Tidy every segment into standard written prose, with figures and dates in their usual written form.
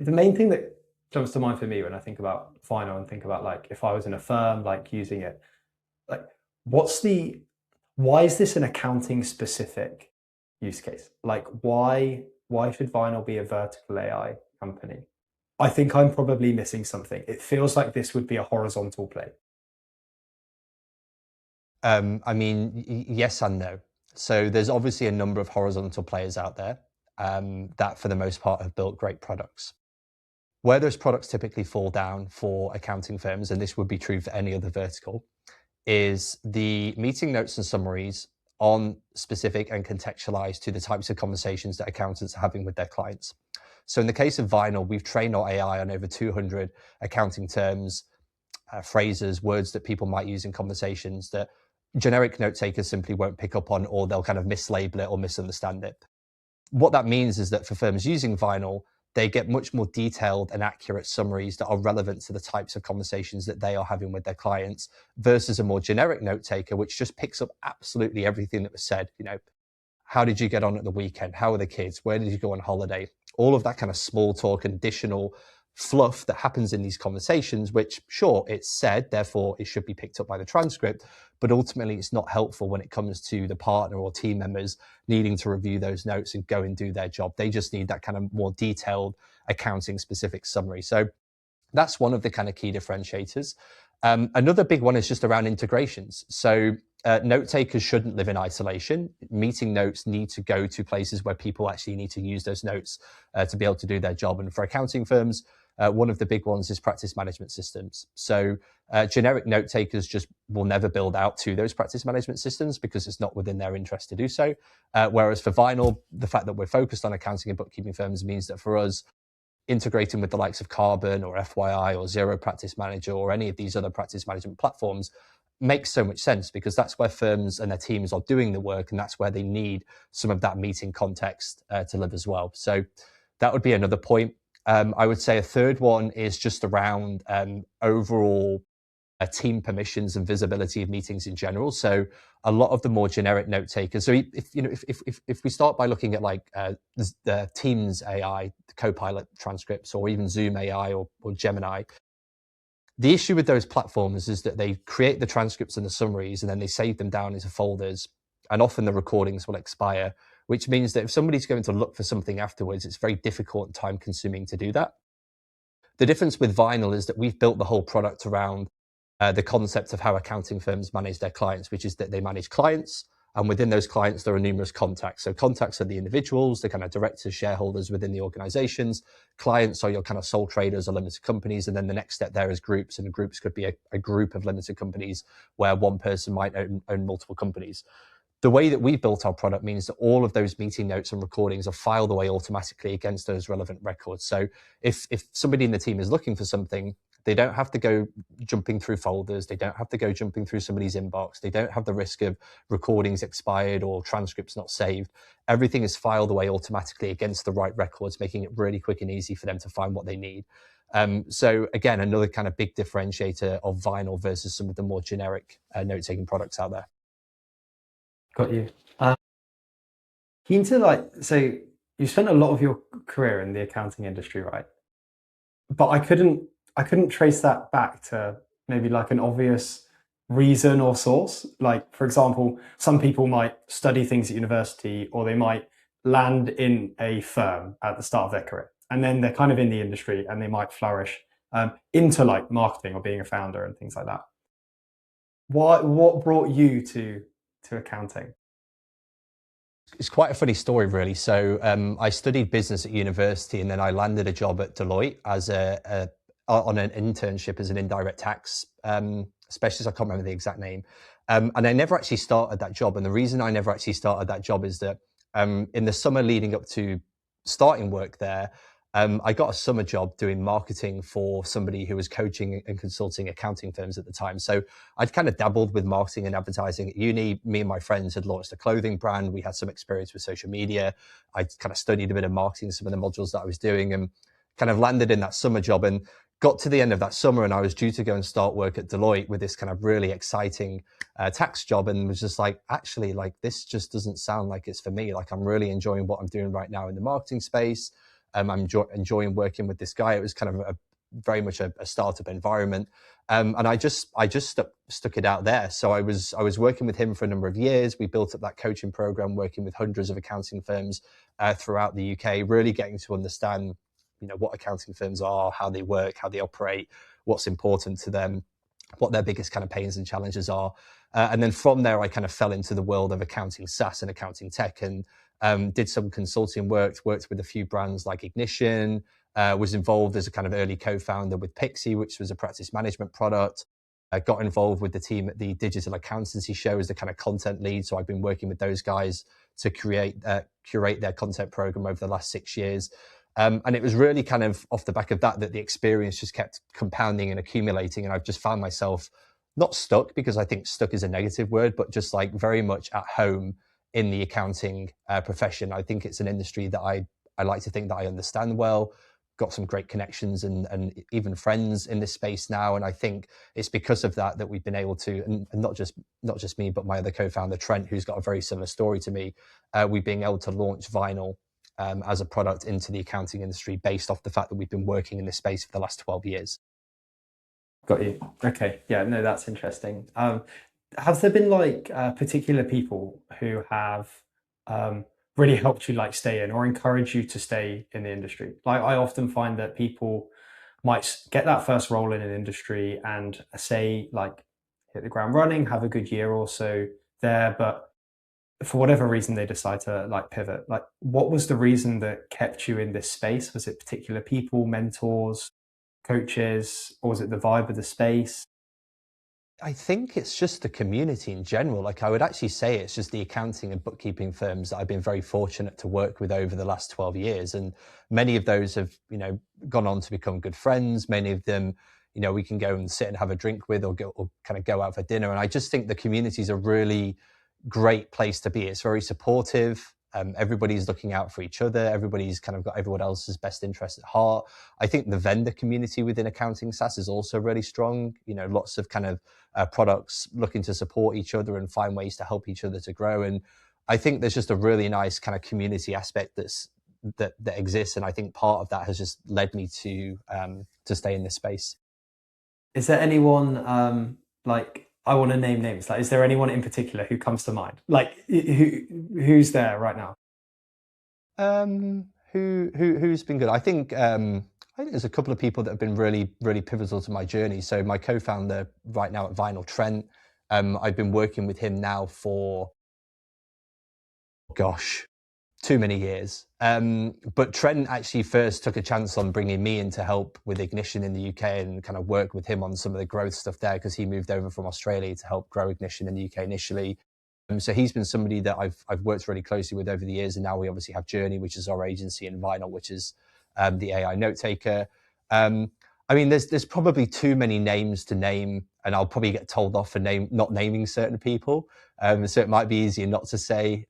The main thing that jumps to mind for me when I think about final and think about like if I was in a firm like using it, like what's the why is this an accounting specific use case? Like why should Vinyl be a vertical AI company? I think I'm probably missing something. It feels like this would be a horizontal play. I mean, yes and no. So there's obviously a number of horizontal players out there that, for the most part, have built great products. Where those products typically fall down for accounting firms, and this would be true for any other vertical, is the meeting notes and summaries on specific and contextualized to the types of conversations that accountants are having with their clients. So in the case of Vinyl, we've trained our AI on over 200 accounting terms, phrases, words that people might use in conversations that generic note takers simply won't pick up on, or they'll kind of mislabel it or misunderstand it. What that means is that for firms using Vinyl, they get much more detailed and accurate summaries that are relevant to the types of conversations that they are having with their clients versus a more generic note taker, which just picks up absolutely everything that was said. You know, how did you get on at the weekend? How are the kids? Where did you go on holiday? All of that kind of small talk and additional fluff that happens in these conversations, which sure, it's said, therefore it should be picked up by the transcript, but ultimately it's not helpful when it comes to the partner or team members needing to review those notes and go and do their job. They just need that kind of more detailed accounting specific summary. So that's one of the kind of key differentiators. Another big one is just around integrations. So note takers shouldn't live in isolation. Meeting notes need to go to places where people actually need to use those notes to be able to do their job. And for accounting firms, one of the big ones is practice management systems. So generic note takers just will never build out to those practice management systems because it's not within their interest to do so. Whereas for Vinyl, the fact that we're focused on accounting and bookkeeping firms means that for us, integrating with the likes of Carbon or FYI or Zero Practice Manager or any of these other practice management platforms makes so much sense because that's where firms and their teams are doing the work, and that's where they need some of that meeting context to live as well. So that would be another point. I would say a third one is just around overall team permissions and visibility of meetings in general. So a lot of the more generic note takers. So if we start by looking at like the Teams AI, the Copilot transcripts, or even Zoom AI or Gemini, the issue with those platforms is that they create the transcripts and the summaries, and then they save them down into folders, and often the recordings will expire, which means that if somebody's going to look for something afterwards, it's very difficult and time consuming to do that. The difference with Vinyl is that we've built the whole product around the concept of how accounting firms manage their clients, which is that they manage clients, and within those clients, there are numerous contacts. So contacts are the individuals, the kind of directors, shareholders within the organizations. Clients are your kind of sole traders or limited companies. And then the next step there is groups, and groups could be a group of limited companies where one person might own multiple companies. The way that we've built our product means that all of those meeting notes and recordings are filed away automatically against those relevant records. So if somebody in the team is looking for something, they don't have to go jumping through folders. They don't have to go jumping through somebody's inbox. They don't have the risk of recordings expired or transcripts not saved. Everything is filed away automatically against the right records, making it really quick and easy for them to find what they need. So again, another kind of big differentiator of Vinyl versus some of the more generic note-taking products out there. Got you. Keen to so you spent a lot of your career in the accounting industry, right? But I couldn't trace that back to maybe like an obvious reason or source. Like, for example, some people might study things at university, or they might land in a firm at the start of their career, and then they're kind of in the industry and they might flourish into like marketing or being a founder and things like that. What brought you to accounting? It's quite a funny story, really. So I studied business at university, and then I landed a job at Deloitte as on an internship as an indirect tax specialist. I can't remember the exact name. And I never actually started that job. And the reason I never actually started that job is that in the summer leading up to starting work there, I got a summer job doing marketing for somebody who was coaching and consulting accounting firms at the time. So I'd kind of dabbled with marketing and advertising at uni. Me and my friends had launched a clothing brand. We had some experience with social media. I kind of studied a bit of marketing, some of the modules that I was doing, and kind of landed in that summer job and got to the end of that summer, and I was due to go and start work at Deloitte with this kind of really exciting tax job, and was just like, actually, like, this just doesn't sound like it's for me. Like, I'm really enjoying what I'm doing right now in the marketing space. I'm enjoying working with this guy. It was kind of very much a startup environment. And I just stuck it out there. So I was working with him for a number of years. We built up that coaching program, working with hundreds of accounting firms throughout the UK, really getting to understand, what accounting firms are, how they work, how they operate, what's important to them, what their biggest kind of pains and challenges are. And then from there, I kind of fell into the world of accounting SaaS and accounting tech, and did some consulting worked with a few brands like Ignition, was involved as a kind of early co-founder with Pixie, which was a practice management product. I got involved with the team at the Digital Accountancy Show as the kind of content lead. So I've been working with those guys to curate their content program over the last 6 years. And it was really kind of off the back of that the experience just kept compounding and accumulating. And I've just found myself not stuck, because I think stuck is a negative word, but just like very much at home in the accounting profession. I think it's an industry that I like to think that I understand well, got some great connections and even friends in this space now. And I think it's because of that we've been able to, and not just me, but my other co-founder, Trent, who's got a very similar story to me, we've been able to launch Vinyl as a product into the accounting industry based off the fact that we've been working in this space for the last 12 years. Got you. Okay. Yeah, no, that's interesting. Have there been like particular people who have really helped you like stay in or encourage you to stay in the industry? Like I often find that people might get that first role in an industry and say like hit the ground running, have a good year or so there, but for whatever reason they decide to like pivot. Like what was the reason that kept you in this space? Was it particular people, mentors, coaches, or was it the vibe of the space? I think it's just the community in general. Like I would actually say it's just the accounting and bookkeeping firms that I've been very fortunate to work with over the last 12 years. And many of those have, gone on to become good friends. Many of them, we can go and sit and have a drink with or kind of go out for dinner. And I just think the community is a really great place to be. It's very supportive. Everybody's looking out for each other. Everybody's kind of got everyone else's best interest at heart. I think the vendor community within accounting SaaS is also really strong. Lots of kind of products looking to support each other and find ways to help each other to grow. And I think there's just a really nice kind of community aspect that exists. And I think part of that has just led me to stay in this space. Is there anyone like I want to name names? Like, is there anyone in particular who comes to mind? Like, who's there right now? Who's been good? I think there's a couple of people that have been really, really pivotal to my journey. So my co-founder right now at Vinyl, Trent, I've been working with him now for, too many years. But Trent actually first took a chance on bringing me in to help with Ignition in the UK and kind of work with him on some of the growth stuff there, because he moved over from Australia to help grow Ignition in the UK initially. So he's been somebody that I've worked really closely with over the years. And now we obviously have Journey, which is our agency, and Vinyl, which is the AI note taker. There's probably too many names to name, and I'll probably get told off for not naming certain people. So it might be easier not to say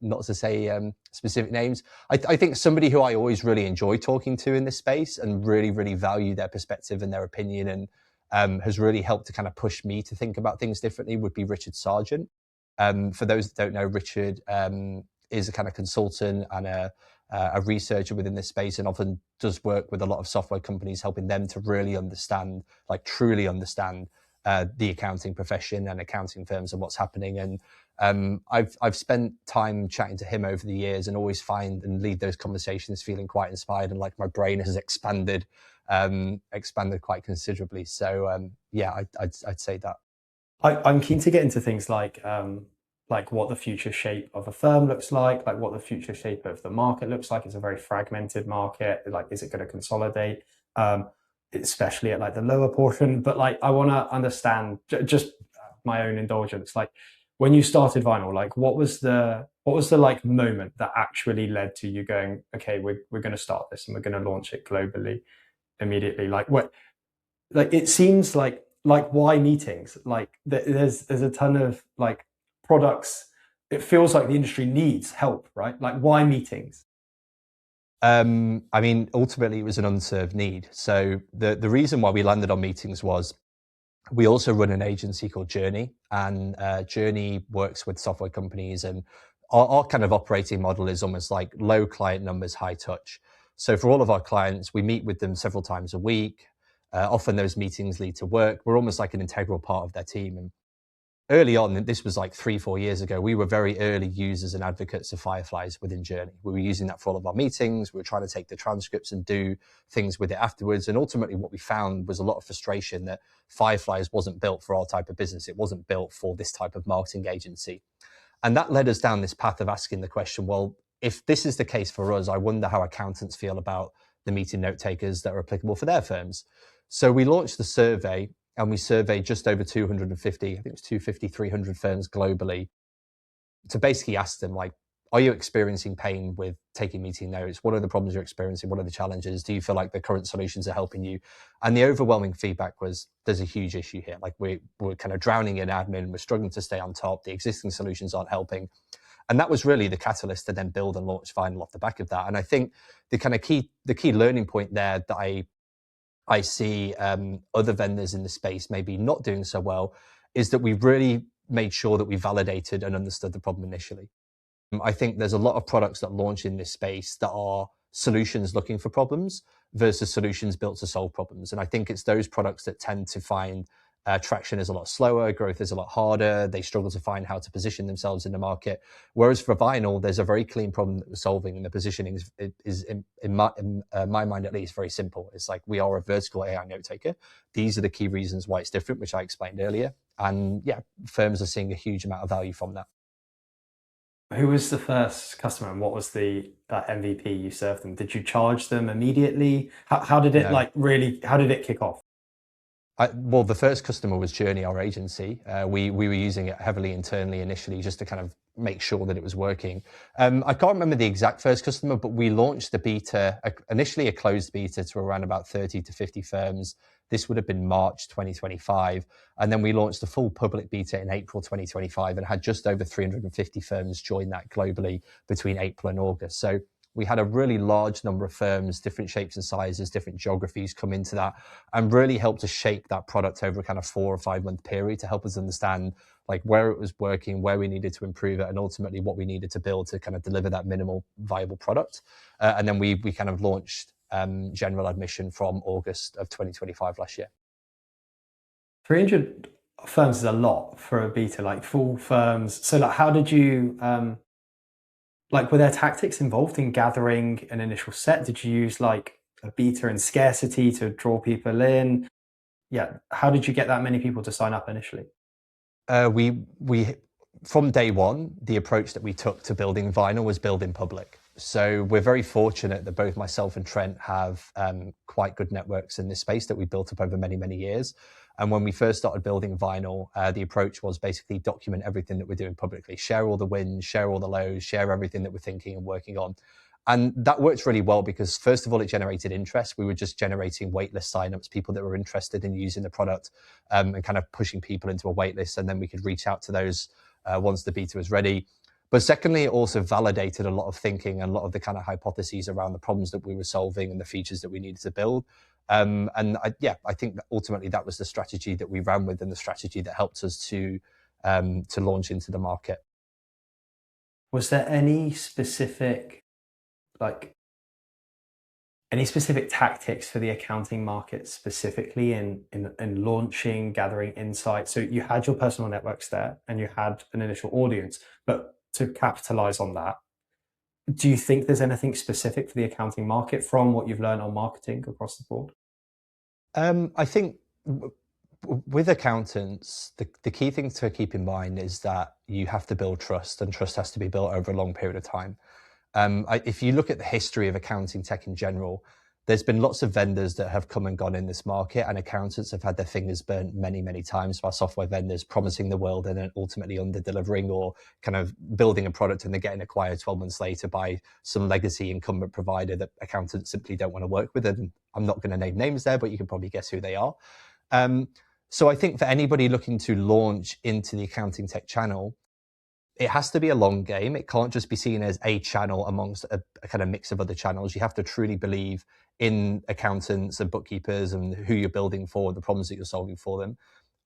specific names. I think somebody who I always really enjoy talking to in this space and really, really value their perspective and their opinion, and has really helped to kind of push me to think about things differently would be Richard Sargent. For those that don't know, Richard is a kind of consultant and a researcher within this space, and often does work with a lot of software companies, helping them to really understand, like truly understand the accounting profession and accounting firms and what's happening. And I've spent time chatting to him over the years, and always find and lead those conversations feeling quite inspired, and like my brain has expanded quite considerably. So I'd say that. I'm keen to get into things like what the future shape of a firm looks like what the future shape of the market looks like. It's a very fragmented market. Like, is it going to consolidate, especially at like the lower portion? But like, I want to understand just my own indulgence. Like, when you started Vinyl, like what was the like moment that actually led to you going, okay, we're going to start this and we're going to launch it globally immediately? Like what? Like it seems like why meetings? Like there's a ton of like products. It feels like the industry needs help, right? Like why meetings? Ultimately it was an unserved need. So the reason why we landed on meetings was we also run an agency called Journey, and Journey works with software companies, and our kind of operating model is almost like low client numbers, high touch. So for all of our clients, we meet with them several times a week. Often those meetings lead to work. We're almost like an integral part of their team. And early on, and this was like 3-4 years ago, we were very early users and advocates of Fireflies within Journey. We were using that for all of our meetings. We were trying to take the transcripts and do things with it afterwards. And ultimately what we found was a lot of frustration that Fireflies wasn't built for our type of business. It wasn't built for this type of marketing agency. And that led us down this path of asking the question, well, if this is the case for us, I wonder how accountants feel about the meeting note takers that are applicable for their firms. So we launched the survey, and we surveyed just over 250, I think it was 250, 300 firms globally, to basically ask them, like, are you experiencing pain with taking meeting notes? What are the problems you're experiencing? What are the challenges? Do you feel like the current solutions are helping you? And the overwhelming feedback was, there's a huge issue here. Like we're kind of drowning in admin. We're struggling to stay on top. The existing solutions aren't helping. And that was really the catalyst to then build and launch Vinyl off the back of that. And I think the key learning point there that I see other vendors in the space maybe not doing so well is that we really made sure that we validated and understood the problem initially. I think there's a lot of products that launch in this space that are solutions looking for problems versus solutions built to solve problems. And I think it's those products that tend to find traction is a lot slower, growth is a lot harder. They struggle to find how to position themselves in the market. Whereas for Vinyl, there's a very clean problem that we're solving, and the positioning is in my mind at least, very simple. It's like, we are a vertical AI note taker. These are the key reasons why it's different, which I explained earlier. And yeah, firms are seeing a huge amount of value from that. Who was the first customer, and what was the MVP you served them? Did you charge them immediately? How did it how did it kick off? Well, the first customer was Journey, our agency. We were using it heavily internally initially just to kind of make sure that it was working. I can't remember the exact first customer, but we launched the beta, initially a closed beta to around about 30 to 50 firms. This would have been March 2025. And then we launched the full public beta in April 2025 and had just over 350 firms join that globally between April and August. So we had a really large number of firms, different shapes and sizes, different geographies come into that, and really helped to shape that product over a kind of 4 or 5 month period to help us understand like where it was working, where we needed to improve it, and ultimately what we needed to build to kind of deliver that minimal viable product. And then we kind of launched general admission from August of 2025 last year. 300 firms is a lot for a beta, like full firms. So like, how did you, like, were there tactics involved in gathering an initial set? Did you use like a beta and scarcity to draw people in? Yeah. How did you get that many people to sign up initially? We from day one, the approach that we took to building Vinyl was build in public. So we're very fortunate that both myself and Trent have quite good networks in this space that we built up over many, many years. And when we first started building Vinyl, the approach was basically document everything that we're doing publicly, share all the wins, share all the lows, share everything that we're thinking and working on. And that worked really well because, first of all, it generated interest. We were just generating waitlist signups, people that were interested in using the product, and kind of pushing people into a waitlist. And then we could reach out to those once the beta was ready. But secondly, it also validated a lot of thinking and a lot of the kind of hypotheses around the problems that we were solving and the features that we needed to build. I think that ultimately that was the strategy that we ran with and the strategy that helped us to launch into the market. Was there any specific tactics for the accounting market specifically in launching, gathering insights? So you had your personal networks there and you had an initial audience, but to capitalize on that, do you think there's anything specific for the accounting market from what you've learned on marketing across the board? I think with accountants, the key thing to keep in mind is that you have to build trust, and trust has to be built over a long period of time. If you look at the history of accounting tech in general, there's been lots of vendors that have come and gone in this market, and accountants have had their fingers burnt many, many times by software vendors promising the world and then ultimately under-delivering, or kind of building a product and they're getting acquired 12 months later by some legacy incumbent provider that accountants simply don't want to work with. And I'm not going to name names there, but you can probably guess who they are. So I think for anybody looking to launch into the accounting tech channel, it has to be a long game. It can't just be seen as a channel amongst a kind of mix of other channels. You have to truly believe in accountants and bookkeepers and who you're building for, the problems that you're solving for them.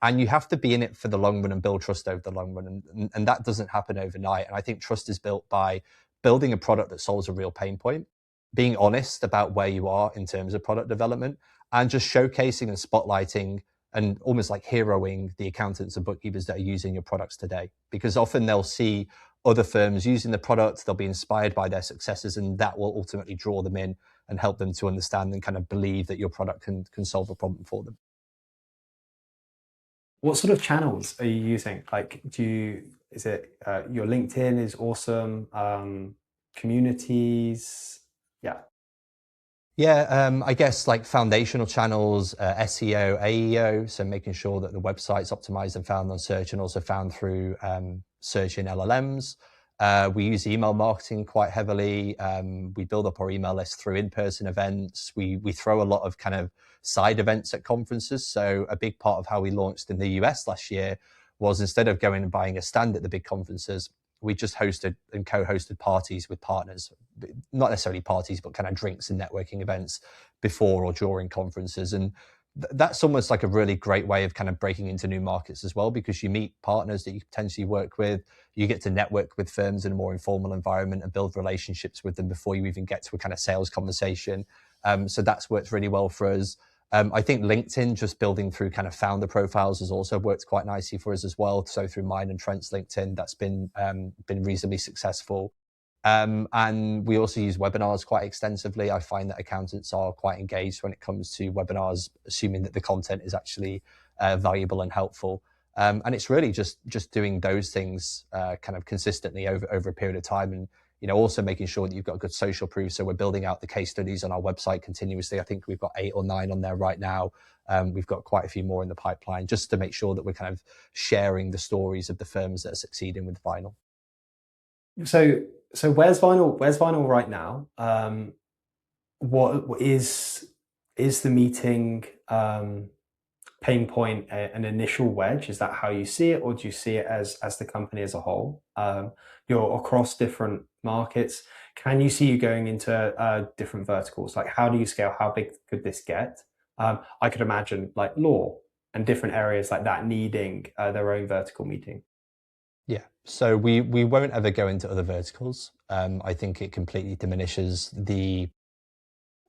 And you have to be in it for the long run and build trust over the long run. And that doesn't happen overnight. And I think trust is built by building a product that solves a real pain point. being honest about where you are in terms of product development, and just showcasing and spotlighting and almost like heroing the accountants and bookkeepers that are using your products today. Because often they'll see other firms using the product, they'll be inspired by their successes, and that will ultimately draw them in and help them to understand and kind of believe that your product can solve a problem for them. What sort of channels are you using? Like, is it your LinkedIn is awesome, communities? Yeah. Yeah, I guess like foundational channels, SEO, AEO, so making sure that the website's optimized and found on search and also found through search in LLMs. We use email marketing quite heavily. We build up our email list through in-person events. We throw a lot of kind of side events at conferences. So a big part of how we launched in the US last year was, instead of going and buying a stand at the big conferences, we just hosted and co-hosted parties with partners, not necessarily parties, but kind of drinks and networking events before or during conferences. And that's almost like a really great way of kind of breaking into new markets as well, because you meet partners that you potentially work with, you get to network with firms in a more informal environment and build relationships with them before you even get to a kind of sales conversation. So that's worked really well for us. I think LinkedIn, just building through kind of founder profiles, has also worked quite nicely for us as well. So through mine and Trent's LinkedIn, that's been reasonably successful. And we also use webinars quite extensively. I find that accountants are quite engaged when it comes to webinars, assuming that the content is actually valuable and helpful. And it's really just doing those things kind of consistently over a period of time, and also making sure that you've got good social proof. So we're building out the case studies on our website continuously. I think we've got 8 or 9 on there right now. We've got quite a few more in the pipeline, just to make sure that we're kind of sharing the stories of the firms that are succeeding with vinyl. So where's vinyl? Where's vinyl right now? What is the meeting pain point an initial wedge? Is that how you see it, or do you see it as the company as a whole? You're across different markets. Can you see you going into different verticals? Like, how do you scale? How big could this get? I could imagine like law and different areas like that needing their own vertical meeting. Yeah, so we won't ever go into other verticals. I think it completely diminishes the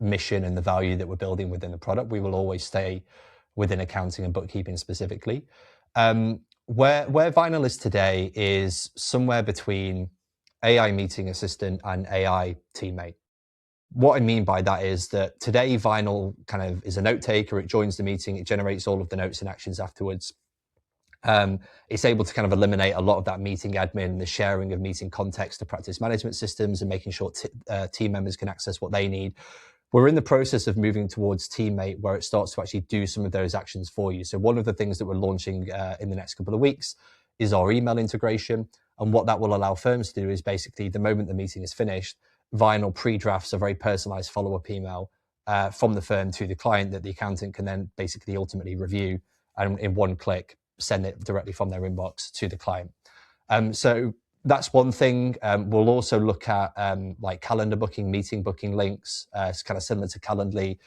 mission and the value that we're building within the product. We will always stay within accounting and bookkeeping specifically. Where Vinyl is today is somewhere between AI meeting assistant and AI teammate. What I mean by that is that today Vinyl kind of is a note taker. It joins the meeting, it generates all of the notes and actions afterwards. It's able to kind of eliminate a lot of that meeting admin, the sharing of meeting context to practice management systems, and making sure team members can access what they need. We're in the process of moving towards Teammate, where it starts to actually do some of those actions for you. So one of the things that we're launching in the next couple of weeks is our email integration. And what that will allow firms to do is basically, the moment the meeting is finished, Vinyl pre-drafts a very personalized follow-up email from the firm to the client that the accountant can then basically ultimately review, and in one click send it directly from their inbox to the client. So that's one thing. We'll also look at like calendar booking, meeting booking links. It's kind of similar to Calendly,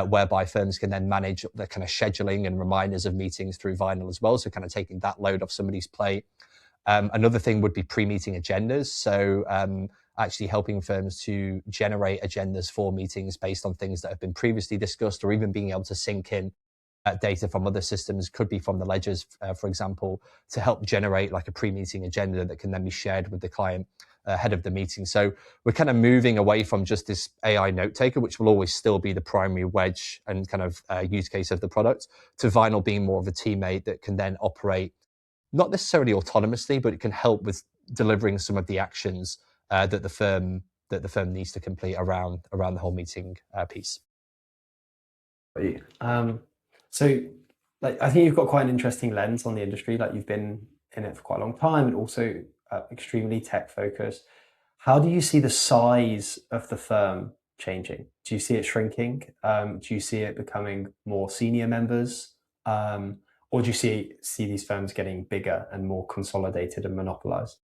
whereby firms can then manage the kind of scheduling and reminders of meetings through Vinyl as well. So kind of taking that load off somebody's plate. Another thing would be pre-meeting agendas. So actually helping firms to generate agendas for meetings based on things that have been previously discussed, or even being able to sync in data from other systems, could be from the ledgers, for example, to help generate like a pre-meeting agenda that can then be shared with the client ahead of the meeting. So we're kind of moving away from just this AI note taker, which will always still be the primary wedge and kind of use case of the product, to Vinyl being more of a teammate that can then operate not necessarily autonomously, but it can help with delivering some of the actions that the firm needs to complete around the whole meeting piece. So, like, I think you've got quite an interesting lens on the industry. Like, you've been in it for quite a long time, and also extremely tech focused. How do you see the size of the firm changing? Do you see it shrinking? Do you see it becoming more senior members? Or do you see these firms getting bigger and more consolidated and monopolized?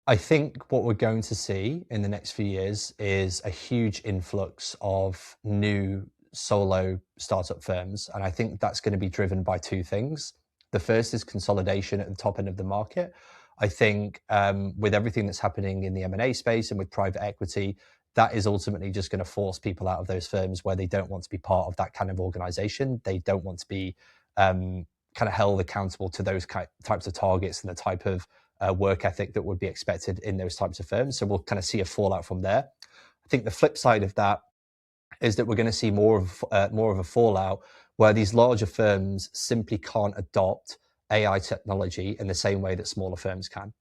I think what we're going to see in the next few years is a huge influx of new solo startup firms. And I think that's going to be driven by 2 things. The first is consolidation at the top end of the market. I think with everything that's happening in the M&A space and with private equity, that is ultimately just going to force people out of those firms where they don't want to be part of that kind of organization. They don't want to be kind of held accountable to those types of targets and the type of work ethic that would be expected in those types of firms. So we'll kind of see a fallout from there. I think the flip side of that is that we're going to see more of a fallout where these larger firms simply can't adopt AI technology in the same way that smaller firms can.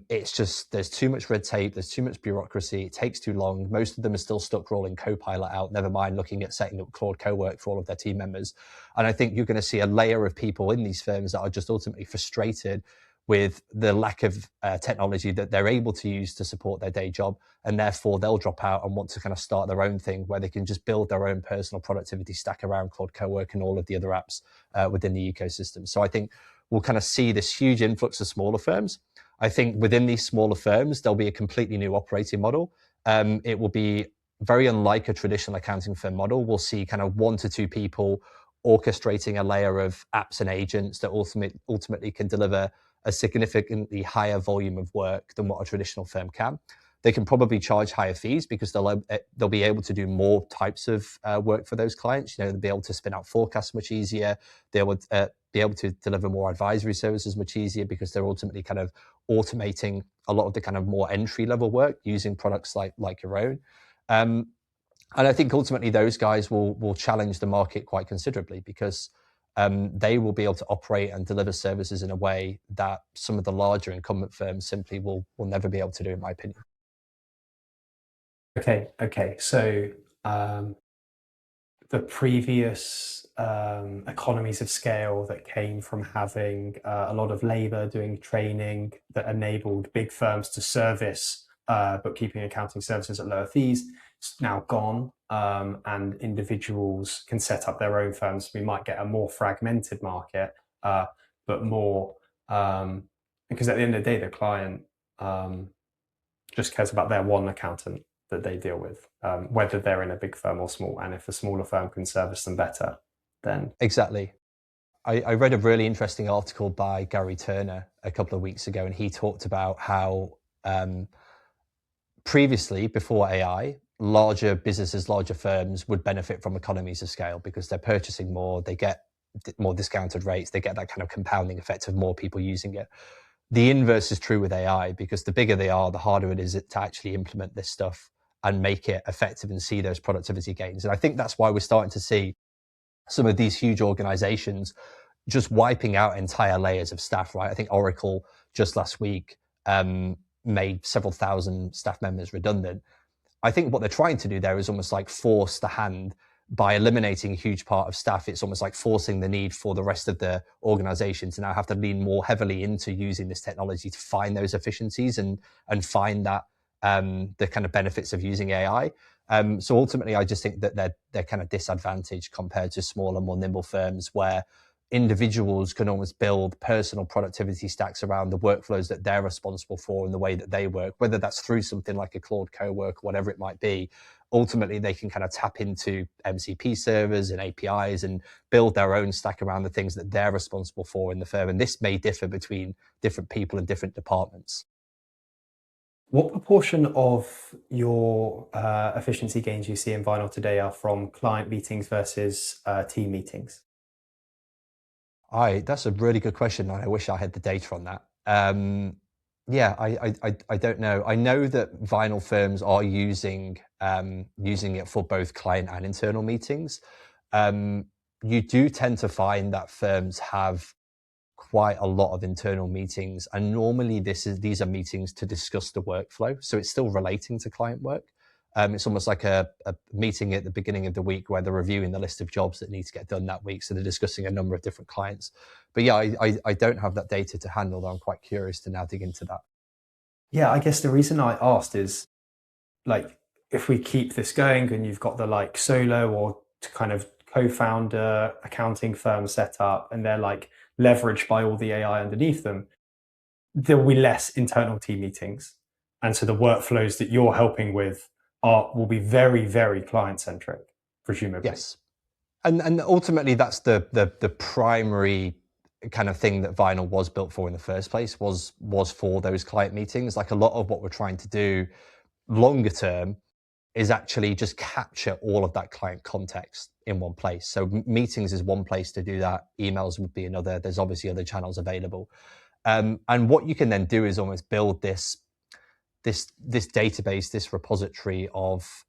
It's just, there's too much red tape, there's too much bureaucracy, it takes too long. Most of them are still stuck rolling Copilot out, never mind looking at setting up Claude Cowork for all of their team members. And I think you're going to see a layer of people in these firms that are just ultimately frustrated with the lack of technology that they're able to use to support their day job. And therefore they'll drop out and want to kind of start their own thing where they can just build their own personal productivity stack around Claude Cowork and all of the other apps within the ecosystem. So I think we'll kind of see this huge influx of smaller firms. I think within these smaller firms, there'll be a completely new operating model. It will be very unlike a traditional accounting firm model. We'll see kind of 1 to 2 people orchestrating a layer of apps and agents that ultimately can deliver a significantly higher volume of work than what a traditional firm can. They can probably charge higher fees because they'll be able to do more types of work for those clients. They'll be able to spin out forecasts much easier. They would be able to deliver more advisory services much easier because they're ultimately kind of automating a lot of the kind of more entry level work using products like your own. And I think ultimately those guys will challenge the market quite considerably because they will be able to operate and deliver services in a way that some of the larger incumbent firms simply will never be able to do, in my opinion. Okay. So the previous economies of scale that came from having a lot of labor doing training that enabled big firms to service bookkeeping and accounting services at lower fees, it's now gone, and individuals can set up their own firms. We might get a more fragmented market, but more because at the end of the day, the client just cares about their one accountant that they deal with, whether they're in a big firm or small. And if a smaller firm can service them better, then... Exactly. I read a really interesting article by Gary Turner a couple of weeks ago, and he talked about how previously, before AI, larger businesses, larger firms would benefit from economies of scale because they're purchasing more, they get more discounted rates, they get that kind of compounding effect of more people using it. The inverse is true with AI because the bigger they are, the harder it is to actually implement this stuff and make it effective and see those productivity gains. And I think that's why we're starting to see some of these huge organizations just wiping out entire layers of staff, right? I think Oracle just last week made several thousand staff members redundant. I think what they're trying to do there is almost like force the hand by eliminating a huge part of staff. It's almost like forcing the need for the rest of the organization to now have to lean more heavily into using this technology to find those efficiencies and find that the kind of benefits of using AI. So ultimately, I just think that they're kind of disadvantaged compared to smaller, more nimble firms where individuals can almost build personal productivity stacks around the workflows that they're responsible for and the way that they work, whether that's through something like a Claude Cowork or whatever it might be. Ultimately, they can kind of tap into MCP servers and APIs and build their own stack around the things that they're responsible for in the firm. And this may differ between different people and different departments. What proportion of your efficiency gains you see in Vinyl today are from client meetings versus team meetings? That's a really good question, and I wish I had the data on that. I don't know. I know that Vinyl firms are using it for both client and internal meetings. You do tend to find that firms have quite a lot of internal meetings, and normally these are meetings to discuss the workflow, so it's still relating to client work. It's almost like a meeting at the beginning of the week where they're reviewing the list of jobs that need to get done that week, so they're discussing a number of different clients. But yeah, I don't have that data to hand, although I'm quite curious to now dig into that. Yeah, I guess the reason I asked is, like, if we keep this going and you've got the like solo or kind of co-founder accounting firm set up and they're like leveraged by all the AI underneath them, there will be less internal team meetings. And so the workflows that you're helping with will be very, very client centric, presumably. Yes. And ultimately that's the primary kind of thing that Vinyl was built for in the first place, was for those client meetings. Like a lot of what we're trying to do longer term is actually just capture all of that client context in one place. So meetings is one place to do that. Emails would be another. There's obviously other channels available. And what you can then do is almost build this database, this repository of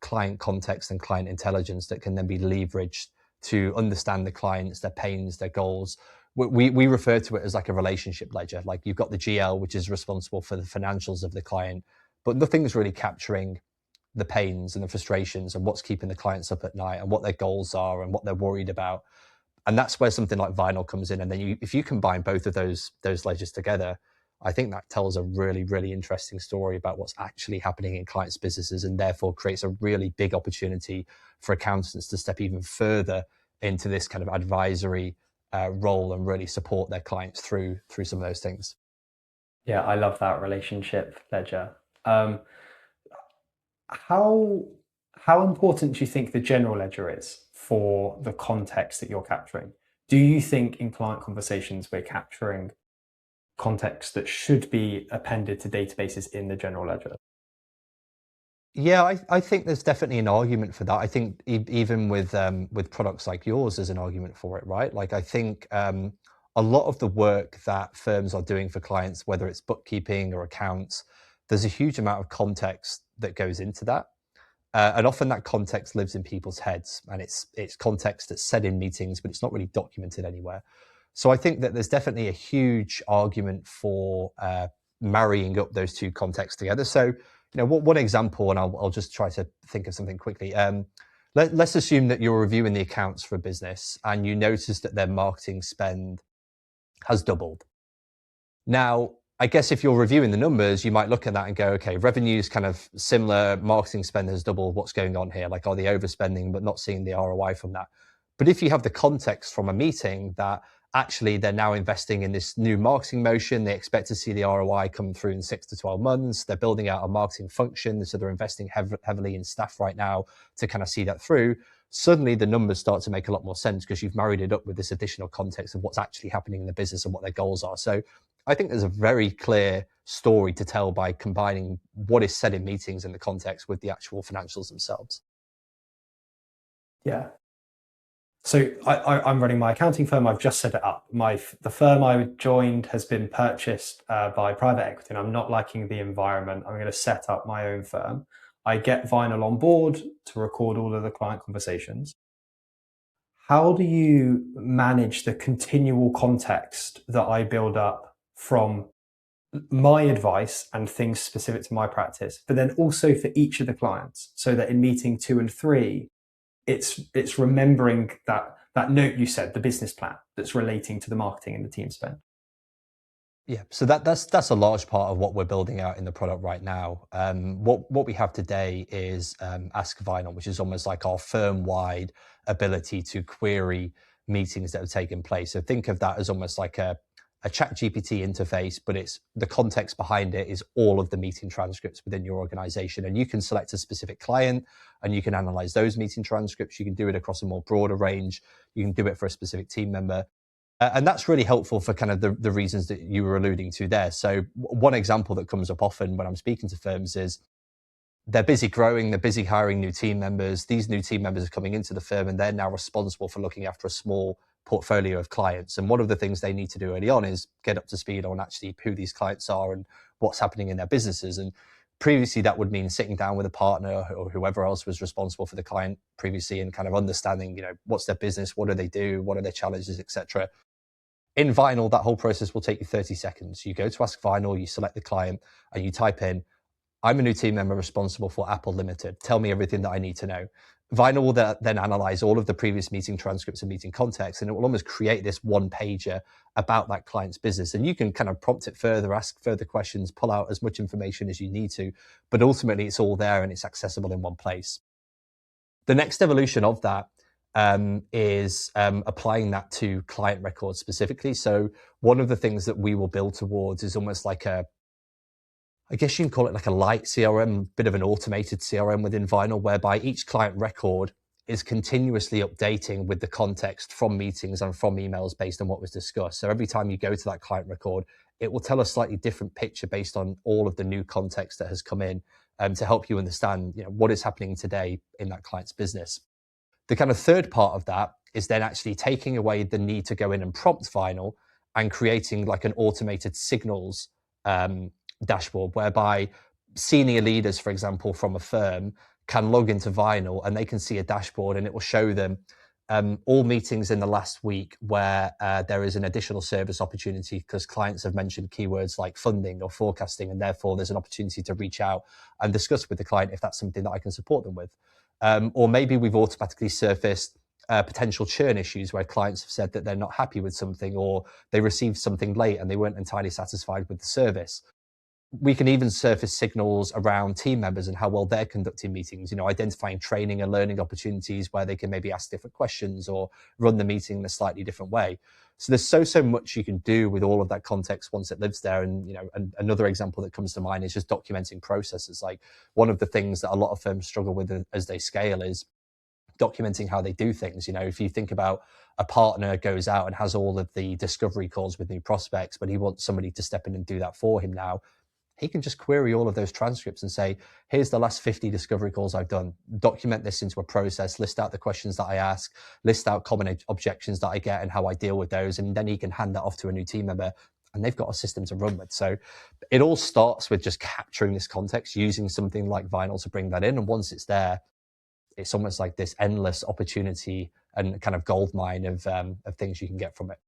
client context and client intelligence that can then be leveraged to understand the clients, their pains, their goals. We refer to it as like a relationship ledger. Like you've got the GL, which is responsible for the financials of the client, but nothing's really capturing the pains and the frustrations and what's keeping the clients up at night and what their goals are and what they're worried about. And that's where something like Vinyl comes in. And then if you combine both of those ledgers together, I think that tells a really, really interesting story about what's actually happening in clients' businesses, and therefore creates a really big opportunity for accountants to step even further into this kind of advisory role and really support their clients through some of those things. Yeah, I love that relationship ledger. How important do you think the general ledger is for the context that you're capturing? Do you think in client conversations we're capturing context that should be appended to databases in the general ledger? Yeah, I think there's definitely an argument for that. I think even with products like yours, there's an argument for it, right? Like I think a lot of the work that firms are doing for clients, whether it's bookkeeping or accounts, there's a huge amount of context that goes into that. And often that context lives in people's heads, and it's context that's said in meetings, but it's not really documented anywhere. So I think that there's definitely a huge argument for marrying up those two contexts together. So, one example, and I'll just try to think of something quickly. Let's assume that you're reviewing the accounts for a business and you notice that their marketing spend has doubled. Now, I guess if you're reviewing the numbers, you might look at that and go, okay, revenue's kind of similar, marketing spend has doubled, what's going on here? Like, are they overspending but not seeing the ROI from that? But if you have the context from a meeting that actually they're now investing in this new marketing motion, they expect to see the ROI come through in 6 to 12 months, they're building out a marketing function, so they're investing heavily in staff right now to kind of see that through, suddenly the numbers start to make a lot more sense because you've married it up with this additional context of what's actually happening in the business and what their goals are. So I think there's a very clear story to tell by combining what is said in meetings and the context with the actual financials themselves. Yeah. So I'm running my accounting firm. I've just set it up. The firm I joined has been purchased by private equity, and I'm not liking the environment. I'm going to set up my own firm. I get Vinyl on board to record all of the client conversations. How do you manage the continual context that I build up from my advice and things specific to my practice, but then also for each of the clients, so that in meeting 2 and 3, it's remembering that note you said, the business plan that's relating to the marketing and the team spend? Yeah, so that's a large part of what we're building out in the product right now. What we have today is Ask Vinyl, which is almost like our firm-wide ability to query meetings that have taken place. So think of that as almost like a chat GPT interface, but it's the context behind it is all of the meeting transcripts within your organization. And you can select a specific client and you can analyze those meeting transcripts. You can do it across a more broader range. You can do it for a specific team member. And that's really helpful for kind of the reasons that you were alluding to there. So one example that comes up often when I'm speaking to firms is they're busy growing, they're busy hiring new team members. These new team members are coming into the firm and they're now responsible for looking after a small portfolio of clients. And one of the things they need to do early on is get up to speed on actually who these clients are and what's happening in their businesses. And previously that would mean sitting down with a partner or whoever else was responsible for the client previously and kind of understanding, what's their business, what do they do, what are their challenges, etc. In Vinyl, that whole process will take you 30 seconds. You go to Ask Vinyl, you select the client, and you type in, I'm a new team member responsible for Apple Limited. Tell me everything that I need to know. Vinyl will then analyze all of the previous meeting transcripts and meeting context, and it will almost create this one pager about that client's business. And you can kind of prompt it further, ask further questions, pull out as much information as you need to, but ultimately it's all there and it's accessible in one place. The next evolution of that is applying that to client records specifically. So one of the things that we will build towards is almost like I guess you can call it like a light CRM, bit of an automated CRM within Vinyl, whereby each client record is continuously updating with the context from meetings and from emails based on what was discussed. So every time you go to that client record, it will tell a slightly different picture based on all of the new context that has come in. to help you understand, what is happening today in that client's business. The kind of third part of that is then actually taking away the need to go in and prompt Vinyl and creating like an automated signals dashboard, whereby senior leaders, for example, from a firm can log into Vinyl and they can see a dashboard, and it will show them all meetings in the last week where there is an additional service opportunity because clients have mentioned keywords like funding or forecasting, and therefore there's an opportunity to reach out and discuss with the client if that's something that I can support them with. Or maybe we've automatically surfaced potential churn issues where clients have said that they're not happy with something, or they received something late and they weren't entirely satisfied with the service. We can even surface signals around team members and how well they're conducting meetings, identifying training and learning opportunities where they can maybe ask different questions or run the meeting in a slightly different way. So there's so much you can do with all of that context once it lives there. And, and another example that comes to mind is just documenting processes. Like, one of the things that a lot of firms struggle with as they scale is documenting how they do things. If you think about a partner goes out and has all of the discovery calls with new prospects, but he wants somebody to step in and do that for him now, he can just query all of those transcripts and say, here's the last 50 discovery calls I've done. Document this into a process, list out the questions that I ask, list out common objections that I get and how I deal with those. And then he can hand that off to a new team member and they've got a system to run with. So it all starts with just capturing this context, using something like Vinyl to bring that in. And once it's there, it's almost like this endless opportunity and kind of goldmine of things you can get from it.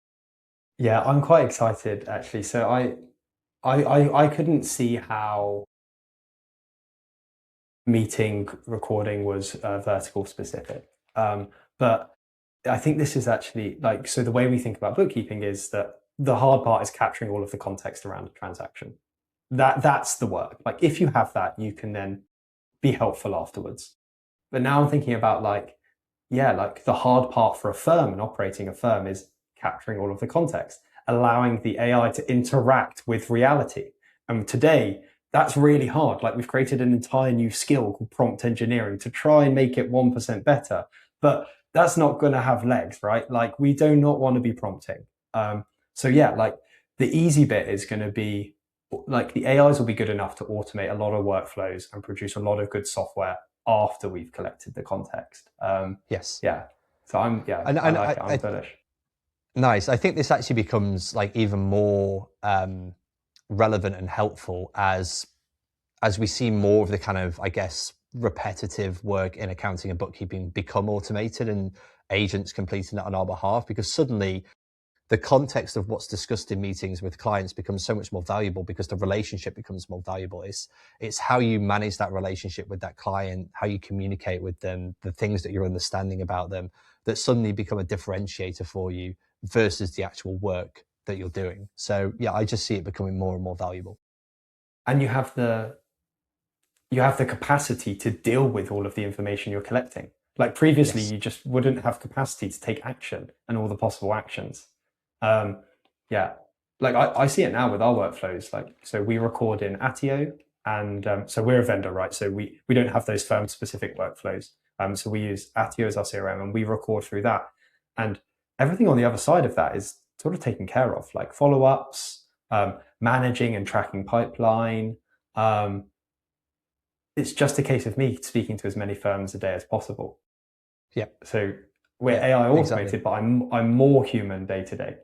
Yeah, I'm quite excited actually. So I couldn't see how meeting recording was vertical specific. But I think this is actually so the way we think about bookkeeping is that the hard part is capturing all of the context around a transaction. That's the work. Like, if you have that, you can then be helpful afterwards. But now I'm thinking about the hard part for a firm and operating a firm is capturing all of the context, allowing the AI to interact with reality. And today, that's really hard. Like, we've created an entire new skill called prompt engineering to try and make it 1% better. But that's not going to have legs, right? Like, we do not want to be prompting. The easy bit is going to be the AIs will be good enough to automate a lot of workflows and produce a lot of good software after we've collected the context. Yes. Yeah. So I'm bullish. Nice. I think this actually becomes even more relevant and helpful as we see more of the kind of, I guess, repetitive work in accounting and bookkeeping become automated and agents completing it on our behalf, because suddenly the context of what's discussed in meetings with clients becomes so much more valuable because the relationship becomes more valuable. It's how you manage that relationship with that client, how you communicate with them, the things that you're understanding about them that suddenly become a differentiator for you versus the actual work that you're doing. So yeah, I just see it becoming more and more valuable. And you have the capacity to deal with all of the information you're collecting. Like, previously, yes, you just wouldn't have capacity to take action and all the possible actions. I see it now with our workflows. So we record in Attio, and so we're a vendor, right? So we don't have those firm specific workflows. So we use Attio as our CRM and we record through that. And everything on the other side of that is sort of taken care of, like follow-ups, managing and tracking pipeline. It's just a case of me speaking to as many firms a day as possible. Yeah. So we're AI automated, exactly, but I'm more human day to day.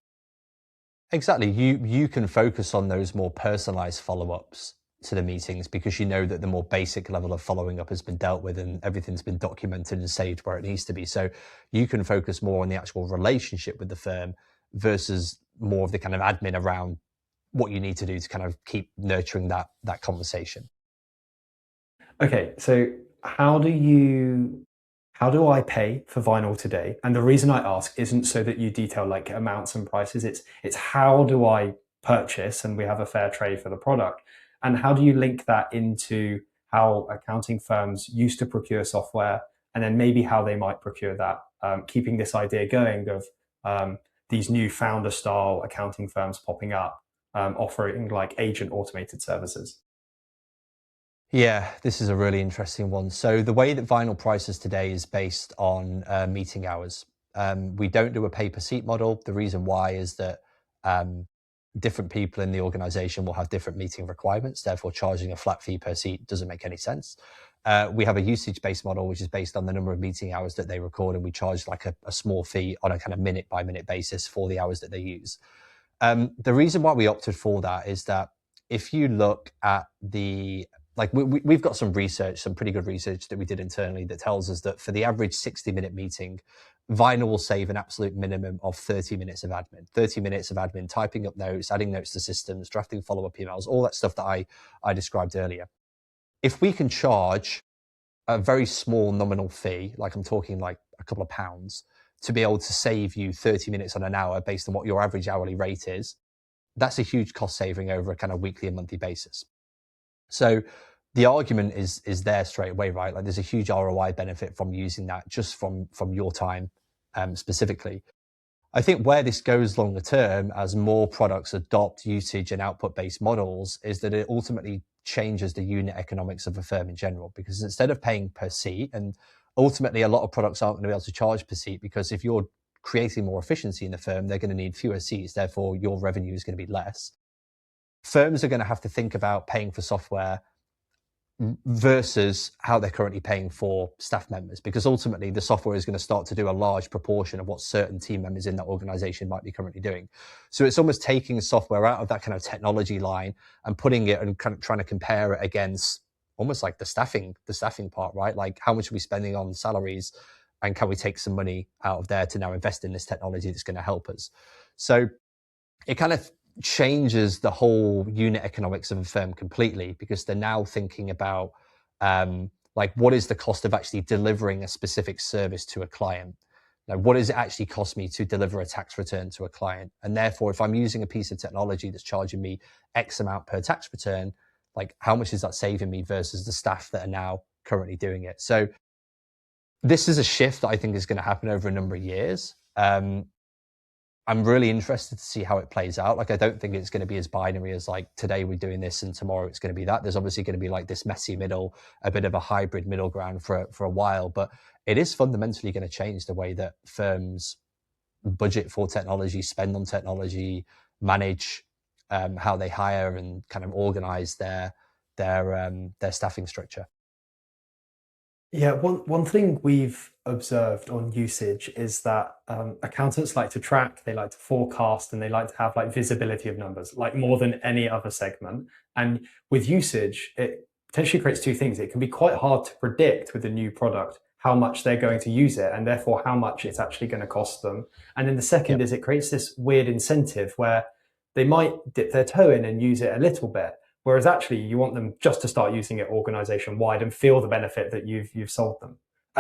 Exactly. You can focus on those more personalized follow-ups to the meetings because you know that the more basic level of following up has been dealt with and everything's been documented and saved where it needs to be. So you can focus more on the actual relationship with the firm versus more of the kind of admin around what you need to do to kind of keep nurturing that conversation. Okay, so how do I pay for Vinyl today? And the reason I ask isn't so that you detail like amounts and prices. It's how do I purchase and we have a fair trade for the product? And how do you link that into how accounting firms used to procure software, and then maybe how they might procure that, keeping this idea going of these new founder style accounting firms popping up, offering like agent automated services? Yeah, this is a really interesting one. So the way that Vinyl prices today is based on meeting hours. We don't do a pay per seat model. The reason why is that different people in the organization will have different meeting requirements. Therefore, charging a flat fee per seat doesn't make any sense. We have a usage-based model, which is based on the number of meeting hours that they record, and we charge like a small fee on a kind of minute-by-minute basis for the hours that they use. The reason why we opted for that is that if you look at we've got some research, some pretty good research that we did internally that tells us that for the average 60-minute meeting, Vinyl will save an absolute minimum of 30 minutes of admin. 30 minutes of admin, typing up notes, adding notes to systems, drafting follow-up emails, all that stuff that I described earlier. If we can charge a very small nominal fee, like I'm talking like a couple of pounds, to be able to save you 30 minutes on an hour based on what your average hourly rate is, that's a huge cost saving over a kind of weekly and monthly basis. So the argument is there straight away, right? Like there's a huge ROI benefit from using that just from your time specifically. I think where this goes longer term as more products adopt usage and output-based models is that it ultimately changes the unit economics of a firm in general, because instead of paying per seat, and ultimately a lot of products aren't going to be able to charge per seat, because if you're creating more efficiency in the firm, they're going to need fewer seats, therefore your revenue is going to be less. Firms are going to have to think about paying for software versus how they're currently paying for staff members, because ultimately the software is going to start to do a large proportion of what certain team members in that organization might be currently doing. So it's almost taking software out of that kind of technology line and putting it and kind of trying to compare it against almost like the staffing part, right? Like how much are we spending on salaries, and can we take some money out of there to now invest in this technology that's going to help us? So it kind of changes the whole unit economics of a firm completely, because they're now thinking about like what is the cost of actually delivering a specific service to a client? Now, what does it actually cost me to deliver a tax return to a client? And therefore, if I'm using a piece of technology that's charging me X amount per tax return, like how much is that saving me versus the staff that are now currently doing it? So this is a shift that I think is going to happen over a number of years. I'm really interested to see how it plays out. Like, I don't think it's going to be as binary as like today we're doing this and tomorrow it's going to be that. There's obviously going to be like this messy middle, a bit of a hybrid middle ground for a while, but it is fundamentally going to change the way that firms budget for technology, spend on technology, manage how they hire and kind of organize their staffing structure. Yeah, one thing we've observed on usage is that accountants like to track, they like to forecast, and they like to have like visibility of numbers, like more than any other segment. And with usage, it potentially creates two things. It can be quite hard to predict with a new product how much they're going to use it, and therefore how much it's actually going to cost them. And then the second is it creates this weird incentive where they might dip their toe in and use it a little bit. Whereas actually you want them just to start using it organization wide and feel the benefit that you've sold them.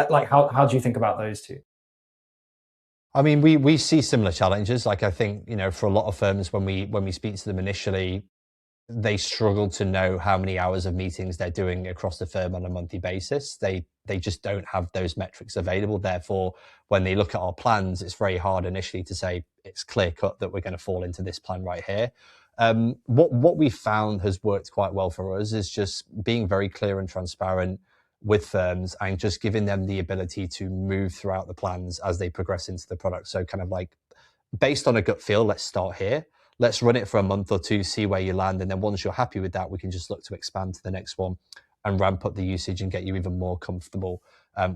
Like how do you think about those two? I mean, we see similar challenges. Like I think, for a lot of firms, when we speak to them initially, they struggle to know how many hours of meetings they're doing across the firm on a monthly basis. They just don't have those metrics available. Therefore, when they look at our plans, it's very hard initially to say it's clear cut that we're going to fall into this plan right here. What we found has worked quite well for us is just being very clear and transparent with firms and just giving them the ability to move throughout the plans as they progress into the product. So kind of like based on a gut feel, let's start here. Let's run it for a month or two, see where you land. And then once you're happy with that, we can just look to expand to the next one and ramp up the usage and get you even more comfortable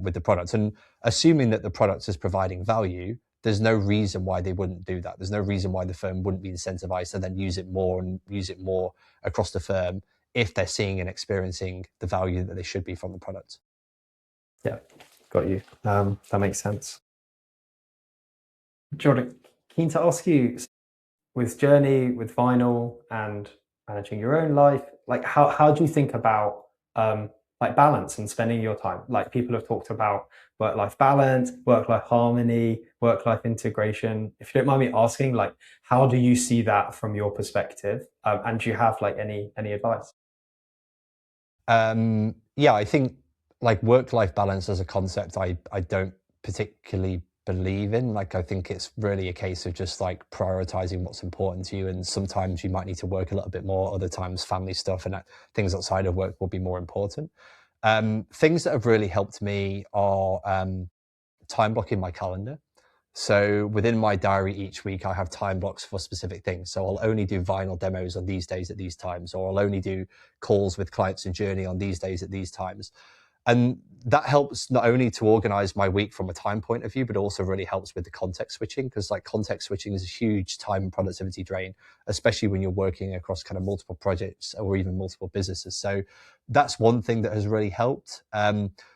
with the product. And assuming that the product is providing value, there's no reason why they wouldn't do that. There's no reason why the firm wouldn't be incentivized to then use it more and use it more across the firm if they're seeing and experiencing the value that they should be from the product. Yeah, got you. That makes sense. Jordan, keen to ask you, with Journey, with Vinyl, and managing your own life, like how do you think about like balance and spending your time? Like people have talked about work-life balance, work-life harmony, work-life integration. If you don't mind me asking, like how do you see that from your perspective? And do you have like any advice? Yeah, I think like work-life balance as a concept, I don't particularly believe in. Like, I think it's really a case of just like prioritizing what's important to you. And sometimes you might need to work a little bit more. Other times family stuff and things outside of work will be more important. Things that have really helped me are time blocking my calendar. So within my diary each week, I have time blocks for specific things. So I'll only do vinyl demos on these days at these times, or I'll only do calls with clients and journey on these days at these times. And that helps not only to organize my week from a time point of view, but also really helps with the context switching, because like context switching is a huge time and productivity drain, especially when you're working across kind of multiple projects or even multiple businesses. So that's one thing that has really helped.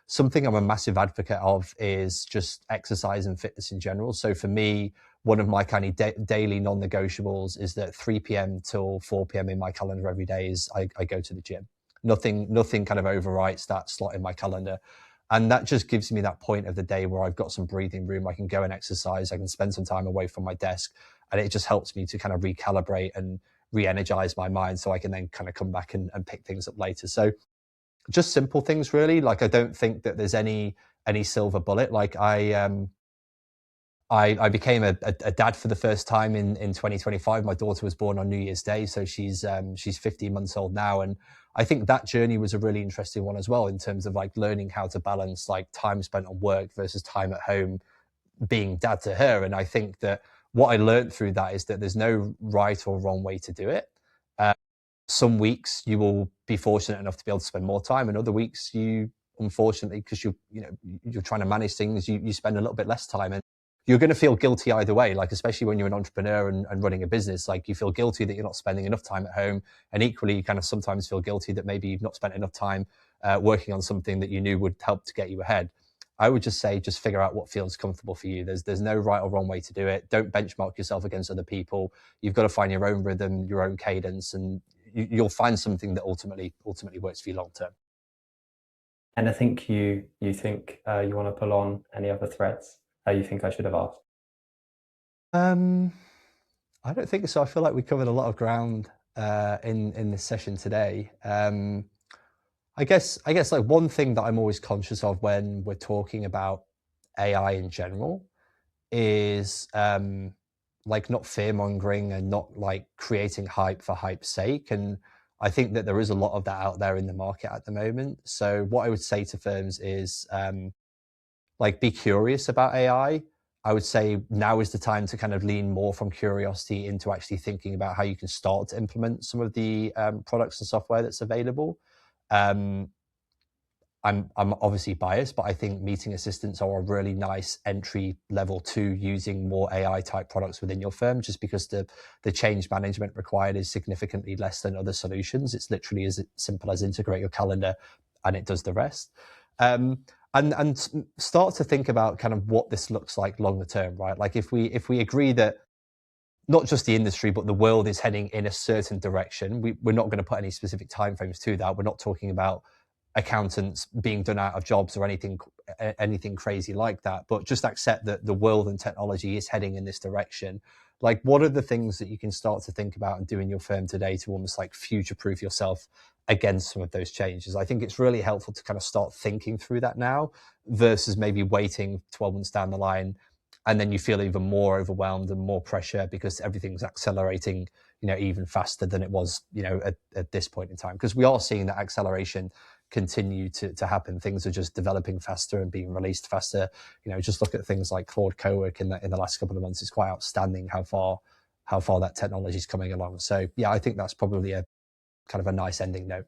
Something I'm a massive advocate of is just exercise and fitness in general. So for me, one of my kind of daily non-negotiables is that 3 p.m. till 4 p.m. in my calendar every day is I go to the gym. Nothing kind of overwrites that slot in my calendar. And that just gives me that point of the day where I've got some breathing room. I can go and exercise. I can spend some time away from my desk. And it just helps me to kind of recalibrate and re-energize my mind so I can then kind of come back and pick things up later. So just simple things, really. Like, I don't think that there's any silver bullet. Like I became a dad for the first time in 2025. My daughter was born on New Year's Day, so she's 15 months old now, and I think that journey was a really interesting one as well, in terms of like learning how to balance like time spent on work versus time at home, being dad to her. And I think that what I learned through that is that there's no right or wrong way to do it. Some weeks you will be fortunate enough to be able to spend more time, and other weeks you, unfortunately, because you're trying to manage things, you spend a little bit less time. And you're going to feel guilty either way, like especially when you're an entrepreneur and running a business. Like, you feel guilty that you're not spending enough time at home, and equally you kind of sometimes feel guilty that maybe you've not spent enough time working on something that you knew would help to get you ahead. I would just say, just figure out what feels comfortable for you. There's no right or wrong way to do it. Don't benchmark yourself against other people. You've got to find your own rhythm, your own cadence, and you'll find something that ultimately works for you long term. And I think you think you want to pull on any other threads you think I should have asked? I don't think so. I feel like we covered a lot of ground in this session today. I guess like one thing that I'm always conscious of when we're talking about AI in general is like not fear mongering and not like creating hype for hype's sake. And I think that there is a lot of that out there in the market at the moment. So what I would say to firms is like, be curious about AI. I would say now is the time to kind of lean more from curiosity into actually thinking about how you can start to implement some of the products and software that's available. I'm obviously biased, but I think meeting assistants are a really nice entry level to using more AI type products within your firm, just because the change management required is significantly less than other solutions. It's literally as simple as integrate your calendar and it does the rest. And start to think about kind of what this looks like longer term, right? Like, if we agree that not just the industry, but the world is heading in a certain direction, we're not going to put any specific timeframes to that. We're not talking about accountants being done out of jobs or anything crazy like that, but just accept that the world and technology is heading in this direction. Like, what are the things that you can start to think about and do in your firm today to almost like future proof yourself against some of those changes? I think it's really helpful to kind of start thinking through that now, versus maybe waiting 12 months down the line and then you feel even more overwhelmed and more pressure because everything's accelerating, even faster than it was, at this point in time. Because we are seeing that acceleration continue to happen. Things are just developing faster and being released faster. Just look at things like Claude Cowork in the last couple of months. It's quite outstanding how far that technology is coming along. So yeah, I think that's probably a kind of a nice ending note.